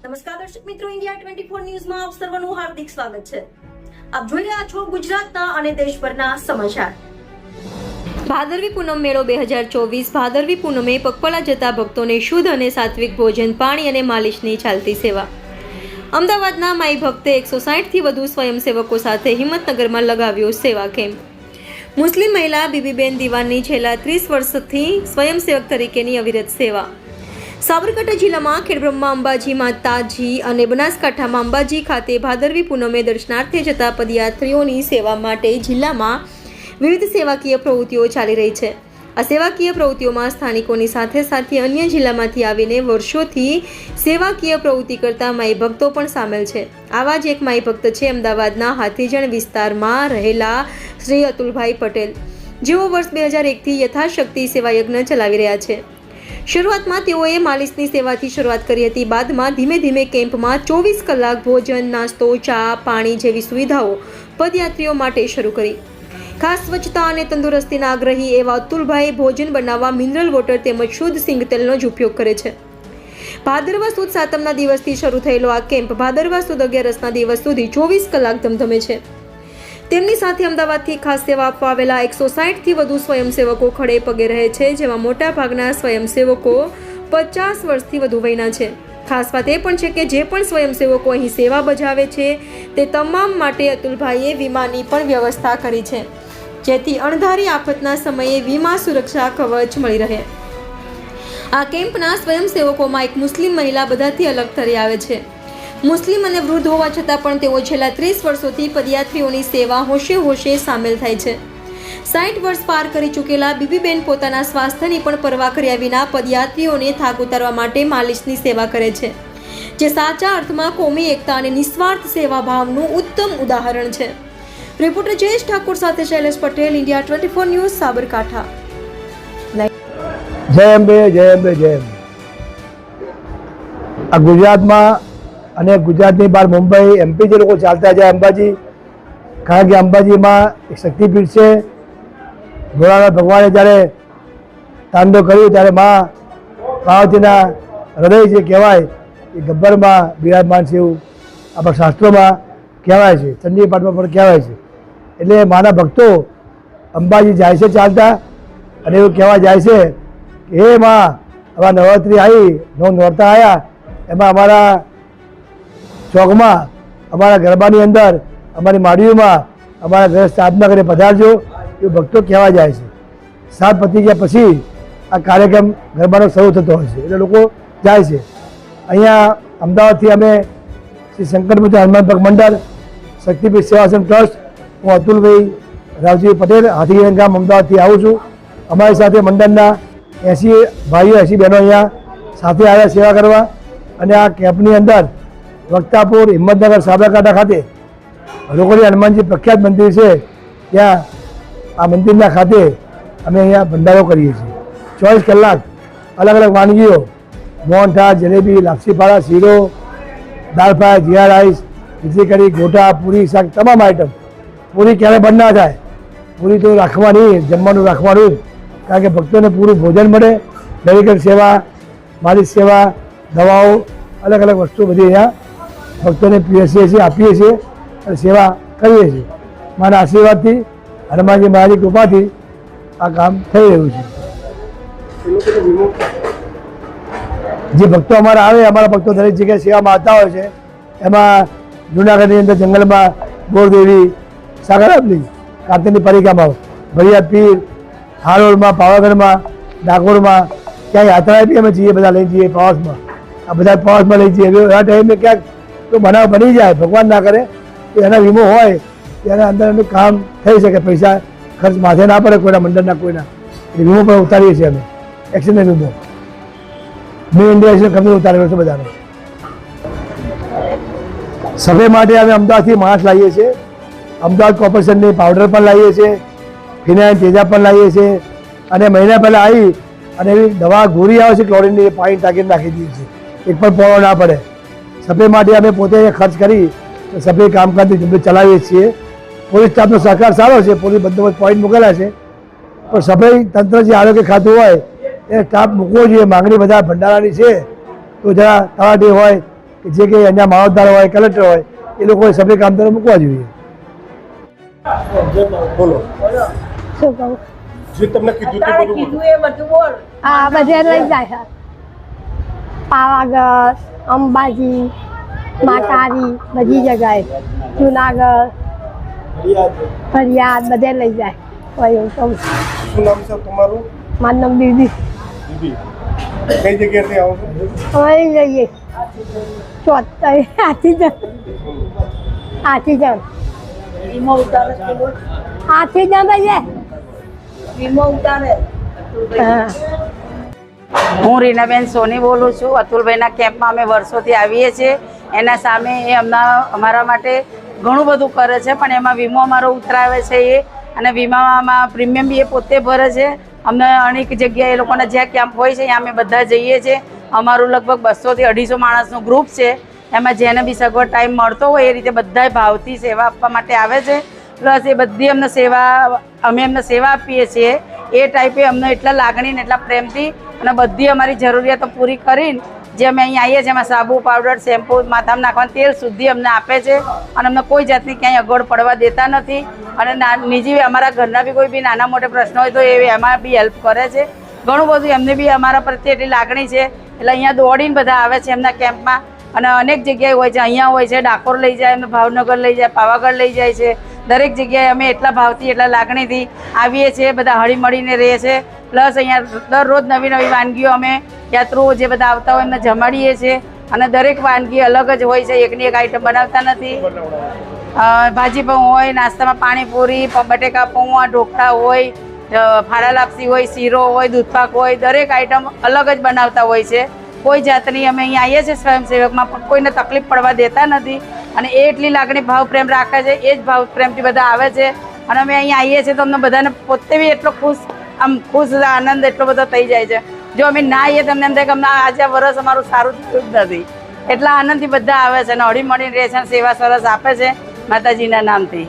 નમસ્કાર દર્શક મિત્રો, ઇન્ડિયા 24 ન્યૂઝમાં આપ સર્વનું હાર્દિક સ્વાગત છે। આપ જોઈ રહ્યા છો ગુજરાતના અને દેશભરના સમાચાર। ભાદરવી પૂનમ મેળો 2024। ભાદરવી પૂનમે પગપાળા જતા ભક્તોને શુદ્ધ અને સાત્વિક ભોજન, પાણી અને માલિશની ચાલતી સેવા। અમદાવાદના માઈ ભક્તે 160થી વધુ સ્વયંસેવકો સાથે હિંમતનગરમાં લગાવ્યો સેવા કેમ્પ। મુસ્લિમ મહિલા બીબીબેન દીવાની છેલ્લા 30 વર્ષથી સ્વયંસેવક તરીકેની અવિરત સેવા। સાબરકાંઠા જિલ્લામાં ખેડબ્રહ્મા અંબાજી માતાજી અને બનાસકાંઠામાં અંબાજી ખાતે ભાદરવી પૂનમે દર્શનાર્થે જતા પદયાત્રીઓની સેવા માટે જિલ્લામાં વિવિધ સેવાકીય પ્રવૃત્તિઓ ચાલી રહી છે। આ સેવાકીય પ્રવૃત્તિઓમાં સ્થાનિકોની સાથે સાથે અન્ય જિલ્લામાંથી આવીને વર્ષોથી સેવાકીય પ્રવૃત્તિ કરતા માઈ ભક્તો પણ સામેલ છે। આવા જ એક માઈ ભક્ત છે અમદાવાદના હાથીજણ વિસ્તારમાં રહેલા શ્રી અતુલભાઈ પટેલ, જેઓ વર્ષ 2001થી યથાશક્તિ સેવા યજ્ઞ ચલાવી રહ્યા છે। શરૂઆતમાં તેઓએ માલિશની સેવાથી શરૂઆત કરી હતી। બાદમાં ધીમે ધીમે કેમ્પમાં 24 કલાક ભોજન, નાસ્તો, ચા, પાણી જેવી સુવિધાઓ પદયાત્રીઓ માટે શરૂ કરી। ખાસ સ્વચ્છતા અને તંદુરસ્તીના આગ્રહી એવા અતુલભાઈ ભોજન બનાવવા મિનરલ વોટર તેમજ શુદ્ધ સિંગ તેલનો જ ઉપયોગ કરે છે। ભાદરવા સુદ સાતમના દિવસથી શરૂ થયેલો આ કેમ્પ ભાદરવા સુદ 11ના દિવસ સુધી 24 કલાક ધમધમે છે। તેમની સાથે અમદાવાદથી ખાસ સેવા આપવા આવેલા 160થી વધુ સ્વયંસેવકો ખડે પગે રહે છે, જેમાં મોટા ભાગના સ્વયંસેવકો 50 વર્ષથી વધુ વયના છે। ખાસ વાત એ પણ છે કે જે પણ સ્વયંસેવકો અહીં સેવા બજાવે છે તે તમામ માટે અતુલભાઈએ વીમાની પણ વ્યવસ્થા કરી છે, જેથી અણધારી આફતના સમયે વીમા સુરક્ષા કવચ મળી રહે। આ કેમ્પના સ્વયંસેવકોમાં એક મુસ્લિમ મહિલા બધાથી અલગ તરી આવે છે। મુસ્લિમ અને વૃદ્ધ હોવા છતાં પણ તેઓ છેલ્લા 30 વર્ષોથી પદયાત્રીઓની સેવા હોશે હોશે સામેલ થાય છે। 60 વર્ષ પાર કરી ચૂકેલા બીબીબેન પોતાના સ્વાસ્થ્યની પણ પરવા કર્યા વિના પદયાત્રીઓને થાક ઉતારવા માટે માલિશની સેવા કરે છે, જે સાચા અર્થમાં કોમી એકતા અને નિસ્વાર્થ સેવા ભાવનું ઉત્તમ ઉદાહરણ છે। રિપોર્ટર જયેશ ઠાકોર સાથે શૈલેષ પટેલ, ઇન્ડિયા 24 ન્યૂઝ, સાબરકાંઠા। જય અંબે, જય અંબે, જય અંબે। આ ગુજરાતમાં અને ગુજરાતની બહાર મુંબઈ, એમપી જે લોકો ચાલતા જાય અંબાજી, કારણ કે અંબાજીમાં એક શક્તિપીઠ છે। ભોળાનાથ ભગવાને જ્યારે તાંડવ કર્યું ત્યારે મા પાર્વતીના હૃદય જે કહેવાય એ ગબ્બરમાં બિરાજમાન છે, એવું આપણા શાસ્ત્રોમાં કહેવાય છે, ચંડી પાઠમાં પણ કહેવાય છે। એટલે માના ભક્તો અંબાજી જાય છે ચાલતા, અને એવું કહેવા જાય છે કે હે મા, આવા નવરાત્રિ આવી, નોરતા આવ્યા, એમાં અમારા ચોકમાં, અમારા ગરબાની અંદર, અમારી માડીઓમાં, અમારા ઘરે સ્થાપના કરી પધારજો, એ ભક્તો કહેવા જાય છે। સાત પતી ગયા પછી આ કાર્યક્રમ ગરબાનો શરૂ થતો હોય છે, એટલે લોકો જાય છે। અહીંયા અમદાવાદથી અમે શ્રી શંકરપુત્ર હનુમાન ભક્ત મંડળ, શક્તિપીઠ સેવાશ્રમ ટ્રસ્ટ, હું અતુલભાઈ રાવજી પટેલ, હાથીગંજ ગામ, અમદાવાદથી આવું છું। અમારી સાથે મંડળના 80 ભાઈઓ, 80 બહેનો અહીંયા સાથે આવ્યા સેવા કરવા। અને આ કેમ્પની અંદર વક્તાપુર, હિંમતનગર, સાબરકાંઠા ખાતે રોકડી હનુમાનજી પ્રખ્યાત મંદિર છે, ત્યાં આ મંદિરના ખાતે અમે અહીંયા ભંડારો કરીએ છીએ। 24 કલાક અલગ અલગ વાનગીઓ, મોહનથાળ, જલેબી, લાપસી ફાળા, શીરો, દાળ ફ્રાય, જીરા રાઈસ, ખીચડી કઢી, ગોટા, પૂરી, શાક, તમામ આઈટમ। પૂરી ક્યારે બંધ ના થાય, પૂરી તો રાખવાની, જમવાનું રાખવાનું જ, કારણ કે ભક્તોને પૂરું ભોજન મળે। મેડિકલ સેવા, માલિશ સેવા, દવાઓ, અલગ અલગ વસ્તુ બધી અહીંયા ભક્તોને પીરસીએ છીએ, આપીએ છીએ અને સેવા કરીએ છીએ। મારા આશીર્વાદથી, હનુમાનજી મહારાજની કૃપાથી આ કામ થઈ રહ્યું છે। જે ભક્તો અમારા આવે, અમારા ભક્તો દરેક જગ્યાએ સેવામાં આવતા હોય છે। એમાં જૂનાગઢની અંદર જંગલમાં બોરદેવી, સાગરાબલી, કાર્તિકની પરિક્રમા, ભરિયાદ પીર, હાલોલમાં, પાવાગઢમાં, ડાકોરમાં, ક્યાંય યાત્રાએ બી અમે જઈએ, બધા લઈ જઈએ પ્રવાસમાં। આ બધા પ્રવાસમાં લઈ જઈએ, આ ટાઈમે ક્યાંક તો બનાવ બની જાય, ભગવાન ના કરે, તો એના વીમો હોય તેના અંદર એનું કામ થઈ શકે, પૈસા ખર્ચ માથે ના પડે કોઈના મંડળના, કોઈના, એટલે વીમો પણ ઉતારીએ છીએ અમે। એક્સિડન્ટ વીમો ન્યૂ ઇન્ડિયા એક્સિડન્ટ કંપની ઉતારેલો છે બધાનો। સફાઈ માટે અમે અમદાવાદથી માણસ લાવીએ છીએ, અમદાવાદ કોર્પોરેશનની પાવડર પણ લાવીએ છીએ, ફિનાઇલ, તેજાબ પણ લાવીએ છીએ, અને મહિના પહેલાં આવી અને એવી દવા ગોળી આવે છે ક્લોરીનની, પાણી ટાંકીને નાખી દઈએ છીએ, એક પણ પોળો ના પડે। સફાઈ માટે અમે પોતે ખર્ચ કરી સફાઈ કામકાજની ઝુંબેશ ચલાવીએ છીએ। પોલીસ સ્ટાફનો સહકાર સારો છે, પોલીસ બંદોબસ્ત પોઈન્ટ મૂકેલા છે, પણ સફાઈ તંત્ર જે આરોગ્ય ખાતું હોય એ સ્ટાફ મૂકવો જોઈએ। માંગણી બધા ભંડારાની છે, તો જરા તળાટી હોય કે જે કંઈ અહીંયા મામલતદાર હોય કલેક્ટર હોય એ લોકોએ સભ્ય કામદારો મૂકવા જોઈએ. બોલો શું કહું? જે તમને કીધું તે બધું બોલો. હા, બધે લઈ જાય છે. પાવાગઢ, અંબાજી, માતારી, બધી જગાએ, જુનાગઢ, ફરિયાદ બધે લઈ જાય. હોય એવું કહું. શું નામ છે તમારું? મારું નામ દીદી. દીદી કઈ જગ્યાએથી આવો છો? અમે જઈએ હાથી જણ હાથી જણ ભાઈ હા. હું રીનાબેન સોની બોલું છું. અતુલભાઈના કેમ્પમાં અમે વર્ષોથી આવીએ છીએ. એના સામે એ અમારા માટે ઘણું બધું કરે છે, પણ એમાં વીમો અમારો ઉતરાવે છે એ, અને વીમામાં પ્રીમિયમ બી એ પોતે ભરે છે. અમને અનેક જગ્યાએ એ લોકોના જ્યાં કેમ્પ હોય છે ત્યાં અમે બધા જઈએ છીએ. અમારું લગભગ 200 થી 250 માણસનું ગ્રુપ છે. એમાં જેને બી સગવડ ટાઈમ મળતો હોય એ રીતે બધા ભાવથી સેવા આપવા માટે આવે છે. પ્લસ એ બધી અમને અમે એમને સેવા આપીએ છીએ એ ટાઈપે અમને એટલા લાગણી ને એટલા પ્રેમથી અને બધી અમારી જરૂરિયાતો પૂરી કરીને જે અમે અહીં આવીએ છીએ એમાં સાબુ, પાવડર, શેમ્પૂ, માથામાં નાખવાનું તેલ સુધી અમને આપે છે અને અમને કોઈ જાતની ક્યાંય અગવડ પડવા દેતા નથી. અને નિજી અમારા ઘરના બી કોઈ બી નાના મોટા પ્રશ્નો હોય તો એ એમાં બી હેલ્પ કરે છે. ઘણું બધું એમને બી અમારા પ્રત્યે એટલી લાગણી છે એટલે અહીંયા દોડીને બધા આવે છે એમના કેમ્પમાં. અને અનેક જગ્યાએ હોય છે, અહીંયા હોય છે, ડાકોર લઈ જાય, અમે ભાવનગર લઈ જાય, પાવાગઢ લઈ જાય છે. દરેક જગ્યાએ અમે એટલા ભાવથી એટલા લાગણીથી આવીએ છીએ. બધા હળી મળીને રહે છે. પ્લસ અહીંયા દરરોજ નવી નવી વાનગીઓ અમે યાત્રુઓ જે બધા આવતા હોય એમને જમાડીએ છીએ અને દરેક વાનગી અલગ જ હોય છે, એકની એક આઈટમ બનાવતા નથી. ભાજી પૌં હોય, નાસ્તામાં પાણીપુરી, બટેકા પૌવા, ઢોકળા હોય, ફાળા લાપસી હોય, શીરો હોય, દૂધપાક હોય, દરેક આઈટમ અલગ જ બનાવતા હોય છે. કોઈ જાતની અમે અહીંયા આવીએ છીએ સ્વયંસેવકમાં પણ કોઈને તકલીફ પડવા દેતા નથી અને એ એટલી લાગણી ભાવ પ્રેમ રાખે છે. એ જ ભાવ પ્રેમથી બધા આવે છે અને અમે અહીંયા આવીએ છીએ તો અમને બધાને પોતે બી એટલો ખુશ આનંદ એટલો બધો થઈ જાય છે. જો અમે ના આવીએ તો અમને એમ થાય કે અમને આજે વર્ષ અમારું સારું થયું જ નથી. એટલા આનંદથી બધા આવે છે અને હળી મળીને રહે છે અને સેવા સરસ આપે છે માતાજીના નામથી.